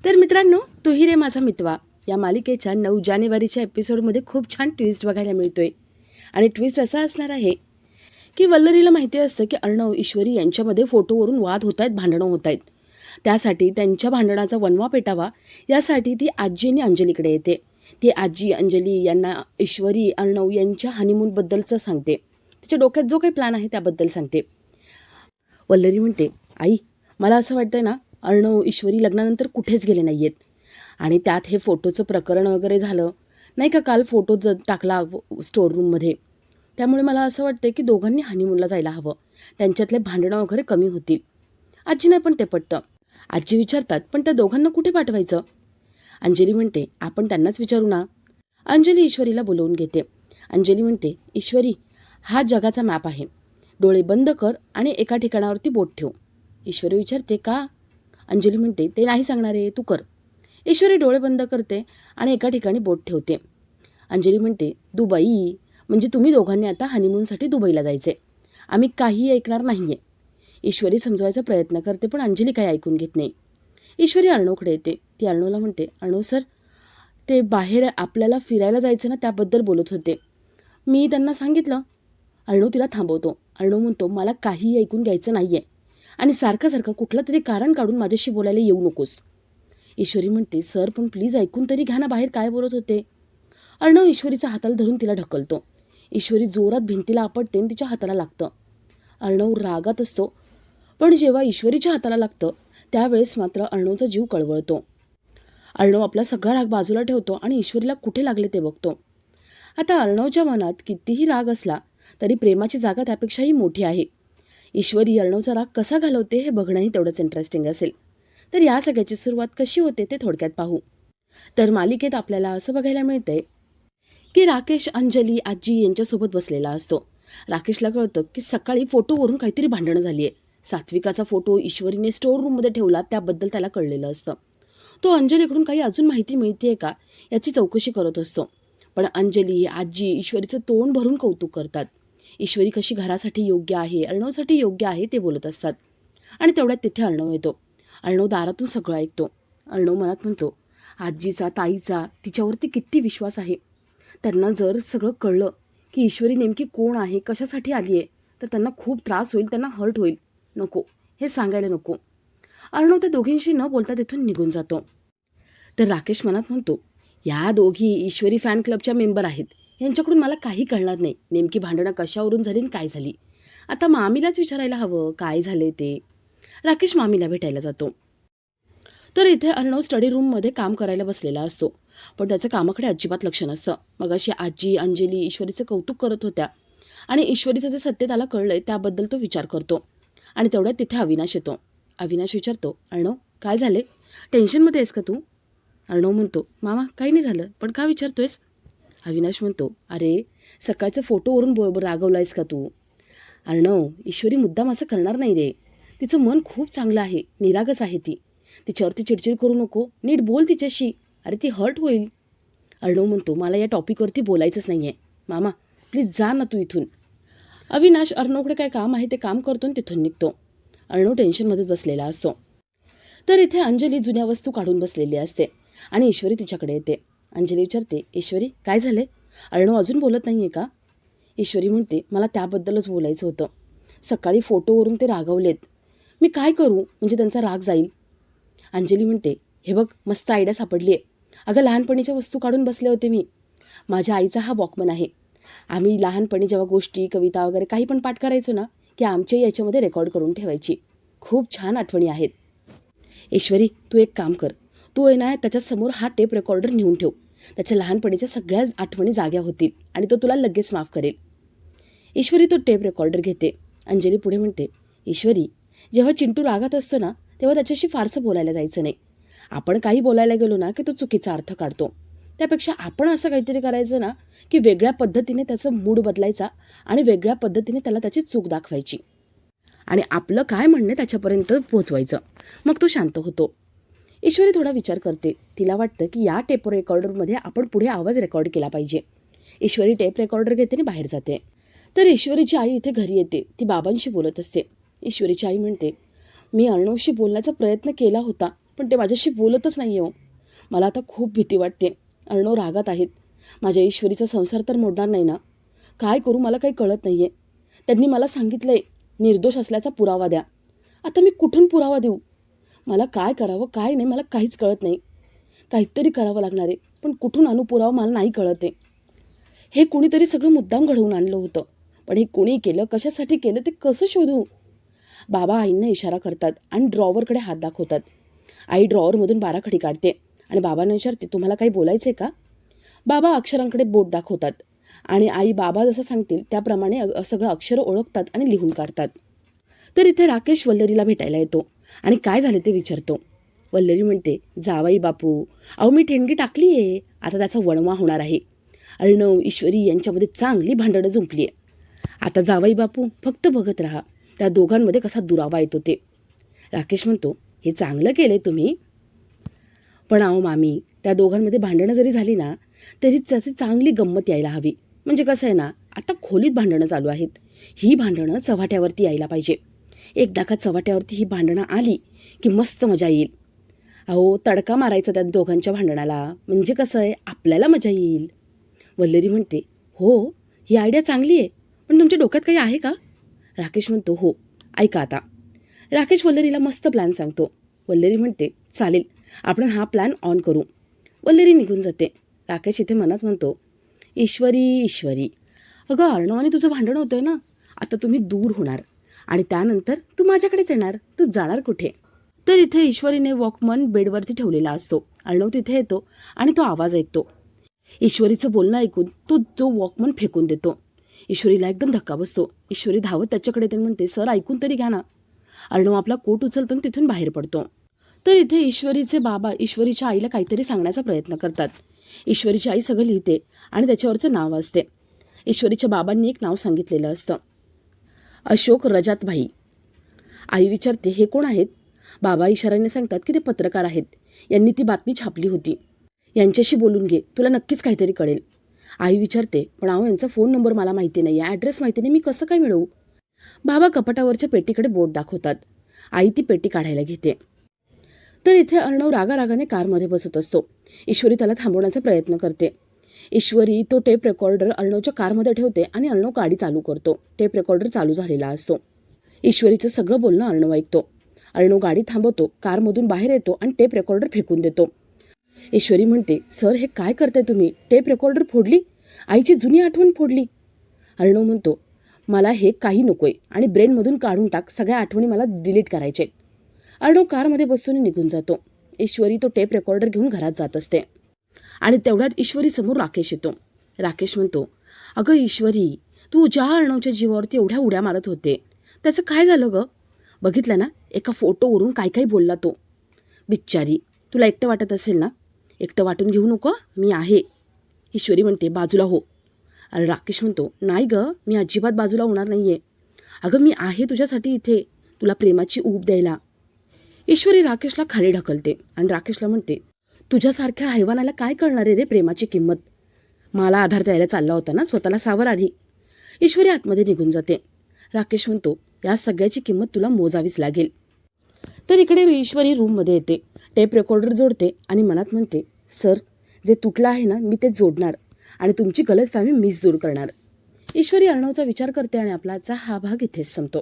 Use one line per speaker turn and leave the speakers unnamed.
तर मित्रांनो, तू ही रे माझा मितवा या मालिकेच्या 9 जानेवारीच्या एपिसोडमध्ये खूप छान ट्विस्ट बघायला मिळतोय. आणि ट्विस्ट असा असणार आहे की वल्लरीला माहिती असतं की अर्णव ईश्वरी यांच्यामध्ये फोटोवरून वाद होत आहेत, भांडणं होत आहेत. त्यासाठी त्यांच्या भांडणाचा वणवा पेटावा यासाठी ती आजी आणि अंजलीकडे येते. ती आजी अंजली यांना ईश्वरी अर्णव यांच्या हनीमूनबद्दलचं सांगते. तिच्या डोक्यात जो काही प्लॅन आहे त्याबद्दल सांगते. वल्लरी म्हणते, आई मला असं वाटतंय ना, अर्णव ईश्वरी लग्नानंतर कुठेच गेले नाही आहेत. आणि त्यात हे फोटोचं प्रकरण वगैरे झालं नाही का, काल फोटो टाकला स्टोर रूममध्ये. त्यामुळे मला असं वाटतं की दोघांनी हनीमूनला जायला हवं, त्यांच्यातले भांडणं वगैरे कमी होतील. आजीने पण ते पटतं. आजी विचारतात, पण त्या दोघांना कुठे पाठवायचं? अंजली म्हणते, आपण त्यांनाच विचारू ना. अंजली ईश्वरीला बोलवून घेते. अंजली म्हणते, ईश्वरी हा जगाचा मॅप आहे, डोळे बंद कर आणि एका ठिकाणावरती बोट ठेव. ईश्वरी विचारते, का? अंजली म्हणते, ते नाही सांगणार आहे, तू कर. ईश्वरी डोळे बंद करते आणि एका ठिकाणी बोट ठेवते. अंजली म्हणते, दुबई म्हणजे तुम्ही दोघांनी आता हनीमूनसाठी दुबईला जायचे, आम्ही काही ऐकणार नाहीये. ईश्वरी समजवायचा प्रयत्न करते, पण अंजली काही ऐकून घेत नाही. ईश्वरी अर्णवकडे येते. ती अर्णवला म्हणते, अर्णव सर, ते बाहेर आपल्याला फिरायला जायचं ना, त्याबद्दल बोलत होते. मी त्यांना सांगितलं. अर्णव तिला थांबवतो. अर्णव म्हणतो, मला काही ऐकून घ्यायचं नाहीये आणि सारखं सारखं कुठलं तरी कारण काढून माझ्याशी बोलायला येऊ नकोस. ईश्वरी म्हणते, सर पण प्लीज ऐकून तरी घ्या ना, बाहेर काय बोलत होते. अर्णव ईश्वरीच्या हाताला धरून तिला ढकलतो. ईश्वरी जोरात भिंतीला आपटते आणि तिच्या हाताला लागतं. अर्णव रागात असतो, पण जेव्हा ईश्वरीच्या हाताला लागतं त्यावेळेस मात्र अर्णवचा जीव कळवळतो. अर्णव आपला सगळा राग बाजूला ठेवतो आणि ईश्वरीला कुठे लागले ते बघतो. आता अर्णवच्या मनात कितीही राग असला तरी प्रेमाची जागा त्यापेक्षाही मोठी आहे. ईश्वरी अर्णवचा राग कसा घालवते हे बघणंही तेवढंच इंटरेस्टिंग असेल. तर या सगळ्याची सुरुवात कशी होते ते थोडक्यात पाहू. तर मालिकेत आपल्याला असं बघायला मिळतंय की राकेश अंजली आजी यांच्यासोबत बसलेला असतो. राकेशला कळतं की सकाळी फोटोवरून काहीतरी भांडणं झाली आहे. सात्विकाचा फोटो ईश्वरीने स्टोर रूममध्ये ठेवला त्याबद्दल त्याला कळलेलं असतं. तो अंजलीकडून काही अजून माहिती मिळते का याची चौकशी करत असतो. पण अंजली आजी ईश्वरीचं तोंड भरून कौतुक करतात. ईश्वरी कशी घरासाठी योग्य आहे, अर्णवसाठी योग्य आहे ते बोलत असतात. आणि तेवढ्यात तिथे अर्णव येतो. अर्णव दारातून सगळं ऐकतो. अर्णव मनात म्हणतो, आजीचा ताईचा तिच्यावरती किती विश्वास आहे. त्यांना जर सगळं कळलं की ईश्वरी नेमकी कोण आहे, कशासाठी आली आहे, तर त्यांना खूप त्रास होईल, त्यांना हर्ट होईल. नको, हे सांगायला नको. अर्णव त्या दोघींशी न बोलता तिथून निघून जातो. तर राकेश मनात म्हणतो, या दोघी ईश्वरी फॅन क्लबच्या मेंबर आहेत, यांच्याकडून मला काही कळणार नाही नेमकी भांडणं कशावरून झाली आणि काय झाली. आता मामीलाच विचारायला हवं काय झाले ते. राकेश मामीला भेटायला जातो. तर इथे अर्णव स्टडी रूममध्ये काम करायला बसलेला असतो, पण त्याचं कामाकडे अजिबात लक्ष नसतं. मग अशी आजी अंजली ईश्वरीचं कौतुक करत होत्या आणि ईश्वरीचं जे सत्य त्याला कळलंय त्याबद्दल तो विचार करतो. आणि तेवढ्यात तिथे अविनाश येतो. अविनाश विचारतो, अर्णव काय झाले, टेन्शनमध्ये आहेस का तू? अर्णव म्हणतो, मामा काही नाही झालं, पण का विचारतोयस? अविनाश म्हणतो, अरे सकाळचं फोटोवरून बरोबर रागवलायस का तू? अर्णव, ईश्वरी मुद्दाम असं करणार नाही रे, तिचं मन खूप चांगलं आहे, निरागस आहे ती. तिच्यावरती चिडचिड करू नको, नीट बोल तिच्याशी, अरे ती हर्ट होईल. अर्णव म्हणतो, मला या टॉपिकवरती बोलायचंच नाही आहे. मामा प्लीज जा ना तू इथून. अविनाश अर्णवकडे काय काम आहे ते काम करतो आणि तिथून निघतो. अर्णव टेन्शनमध्येच बसलेला असतो. तर इथे अंजली जुन्या वस्तू काढून बसलेली असते आणि ईश्वरी तिच्याकडे येते. अंजली विचारते, ईश्वरी काय झाले, अर्णव अजून बोलत नाही आहे का? ईश्वरी म्हणते, मला त्याबद्दलच बोलायचं होतं. सकाळी फोटोवरून ते रागवलेत, मी काय करू म्हणजे त्यांचा राग जाईल. अंजली म्हणते, हे बघ मस्त आयडिया सापडली आहे. अगं लहानपणीच्या वस्तू काढून बसले होते मी. माझ्या आईचा हा वॉकमन आहे. आम्ही लहानपणी जेव्हा गोष्टी कविता वगैरे काही पण पाठ करायचो ना, की आमच्या याच्यामध्ये रेकॉर्ड करून ठेवायची. खूप छान आठवणी आहेत. ईश्वरी तू एक काम कर, तू आहे ना त्याच्यासमोर हा टेप रेकॉर्डर नेऊन ठेव. त्याच्या लहानपणीच्या सगळ्या आठवणी जाग्या होतील आणि तो तुला लगेच माफ करेल. ईश्वरी तो टेप रेकॉर्डर घेते. अंजली पुढे म्हणते, ईश्वरी जेव्हा चिंटू रागात असतो ना तेव्हा त्याच्याशी फारसं बोलायला जायचं नाही. आपण काही बोलायला गेलो ना की तो चुकीचा अर्थ काढतो. त्यापेक्षा आपण असं काहीतरी करायचं ना की वेगळ्या पद्धतीने त्याचं मूड बदलायचा आणि वेगळ्या पद्धतीने त्याला त्याची चूक दाखवायची आणि आपलं काय म्हणणं त्याच्यापर्यंत पोहोचवायचं. मग तो शांत होतो. ईश्वरी थोडा विचार करते. तिला वाटतं की या टेप रेकॉर्डरमध्ये आपण पुढे आवाज रेकॉर्ड केला पाहिजे. ईश्वरी टेप रेकॉर्डर घेते आणि बाहेर जाते. तर ईश्वरीची आई इथे घरी येते. ती बाबांशी बोलत असते. ईश्वरीची आई म्हणते, मी अर्णवशी बोलण्याचा प्रयत्न केला होता, पण ते माझ्याशी बोलतच नाही हो. मला आता खूप भीती वाटते. अर्णव रागात आहेत. माझ्या ईश्वरीचा संसार तर मोडणार नाही ना? काय करू मला काही कळत नाही आहे. त्यांनी मला सांगितलं आहे निर्दोष असल्याचा पुरावा द्या. आता मी कुठून पुरावा देऊ? मला काय करावं काय नाही मला काहीच कळत नाही. काहीतरी करावं लागणार आहे, पण कुठून आणू पुरावा मला नाही कळत आहे. हे कुणीतरी सगळं मुद्दाम घडवून आणलं होतं, पण हे कुणी केलं, कशासाठी केलं ते कसं शोधू? बाबा आईंना इशारा करतात आणि ड्रॉवरकडे हात दाखवतात. आई ड्रॉवरमधून बाराखडी काढते आणि बाबांना विचारते, तुम्हाला काही बोलायचं आहे का? बाबा अक्षरांकडे बोट दाखवतात आणि आई बाबा जसं सांगतील त्याप्रमाणे सगळं अक्षरं ओळखतात आणि लिहून काढतात. तर इथे राकेश वल्लरीला भेटायला येतो आणि काय झाले ते विचारतो. वल्लरी म्हणते, जावाई बापू, अहो मी ठेणगी टाकली आहे, आता त्याचा वणवा होणार आहे. अर्णव ईश्वरी यांच्यामध्ये चांगली भांडणं जुंपली आहे. आता जावाई बापू फक्त बघत राहा त्या दोघांमध्ये कसा दुरावा येतो ते. राकेश म्हणतो, हे चांगलं केलंय तुम्ही, पण अहो मामी, त्या दोघांमध्ये भांडणं जरी झाली ना तरी त्याची चांगली गंमत यायला हवी. म्हणजे कसं आहे ना, आता खोलीत भांडणं चालू आहेत, ही भांडणं चव्हाट्यावरती यायला पाहिजे. एकदा का चव्हाट्यावरती ही भांडणं आली की मस्त मजा येईल. अहो तडका मारायचा त्या दोघांच्या भांडणाला, म्हणजे कसं आहे आपल्याला मजा येईल. वल्लरी म्हणते, हो ही आयडिया चांगली आहे, पण तुमच्या डोक्यात काही आहे का? राकेश म्हणतो, हो ऐका आता. राकेश वल्लरीला मस्त प्लॅन सांगतो. वल्लरी म्हणते, चालेल आपण हा प्लॅन ऑन करू. वल्लरी निघून जाते. राकेश इथे मनात म्हणतो, ईश्वरी ईश्वरी, अगं अर्णवाने तुझं भांडण होतंय ना, आता तुम्ही दूर होणार आणि त्यानंतर तू माझ्याकडेच येणार, तू जाणार कुठे? तर इथे ईश्वरीने वॉकमन बेडवरती ठेवलेला असतो. अर्णव तिथे येतो आणि तो आवाज ऐकतो. ईश्वरीचं बोलणं ऐकून तो वॉकमन फेकून देतो. ईश्वरीला एकदम धक्का बसतो. ईश्वरी धावत त्याच्याकडे येते, म्हणते, सर ऐकून तरी घ्या ना. अर्णव आपला कोट उचलतो आणि तिथून बाहेर पडतो. तर इथे ईश्वरीचे बाबा ईश्वरीच्या आईला काहीतरी सांगण्याचा प्रयत्न करतात. ईश्वरीची आई सगळं लिहिते आणि त्याच्यावरचं नाव असते. ईश्वरीच्या बाबांनी एक नाव सांगितलेलं असतं, अशोक रजातभाई. आई विचारते, हे कोण आहेत? बाबा इशाऱ्याने सांगतात की ते पत्रकार आहेत, यांनी ती बातमी छापली होती, यांच्याशी बोलून घे, तुला नक्कीच काहीतरी कळेल. आई विचारते, पण अहो यांचा फोन नंबर मला माहिती नाही आहे, ॲड्रेस माहिती नाही, मी कसं काय मिळवू? बाबा कपाटावरच्या पेटीकडे बोट दाखवतात. आई ती पेटी काढायला घेते. तर इथे अर्णव रागारागाने कारमध्ये बसत असतो. ईश्वरी त्याला थांबवण्याचा प्रयत्न करते. ईश्वरी तो टेप रेकॉर्डर अर्णवच्या कारमध्ये ठेवते आणि अर्णव गाडी चालू करतो. टेप रेकॉर्डर चालू झालेला असतो. ईश्वरीचं सगळं बोलणं अर्णव ऐकतो. अर्णव गाडी थांबवतो, कारमधून बाहेर येतो आणि टेप रेकॉर्डर फेकून देतो. ईश्वरी म्हणते, सर हे काय करताय तुम्ही? टेप रेकॉर्डर फोडली, आईची जुनी आठवण फोडली. अर्णव म्हणतो, मला हे काही नकोय आणि ब्रेनमधून काढून टाक, सगळ्या आठवणी मला डिलीट करायचे. अर्णव कारमध्ये बसून निघून जातो. ईश्वरी तो टेप रेकॉर्डर घेऊन घरात जात असते आणि तेवढ्यात ईश्वरी समोर राकेश येतो. राकेश म्हणतो, अगं ईश्वरी, तू ज्या अर्णवच्या जीवावरती एवढ्या उड्या मारत होते त्याचं काय झालं गं? बघितलं ना, एका फोटोवरून काय काय बोलला तो. बिच्चारी, तुला एकटं वाटत असेल ना, एकटं वाटून घेऊ नको, मी आहे. ईश्वरी म्हणते, बाजूला हो. अरे राकेश म्हणतो, नाही गं, मी अजिबात बाजूला होणार नाही आहे. अगं मी आहे तुझ्यासाठी इथे, तुला प्रेमाची ऊब द्यायला. ईश्वरी राकेशला खाली ढकलते आणि राकेशला म्हणते, तुझ्यासारख्या हैवानाला काय कळणार आहे रे प्रेमाची किंमत? मला आधार द्यायला चालला होता ना, स्वतःला सावर आधी. ईश्वरी आतमध्ये निघून जाते. राकेश म्हणतो, या सगळ्याची किंमत तुला मोजावीच लागेल. तर इकडे ईश्वरी रूममध्ये येते, टेप रेकॉर्डर जोडते आणि मनात म्हणते, सर जे तुटलं आहे ना, मी ते जोडणार आणि तुमची गलतफहमी मीच दूर करणार. ईश्वरी अर्णवचा विचार करते आणि आपला आजचा हा भाग इथेच संपतो.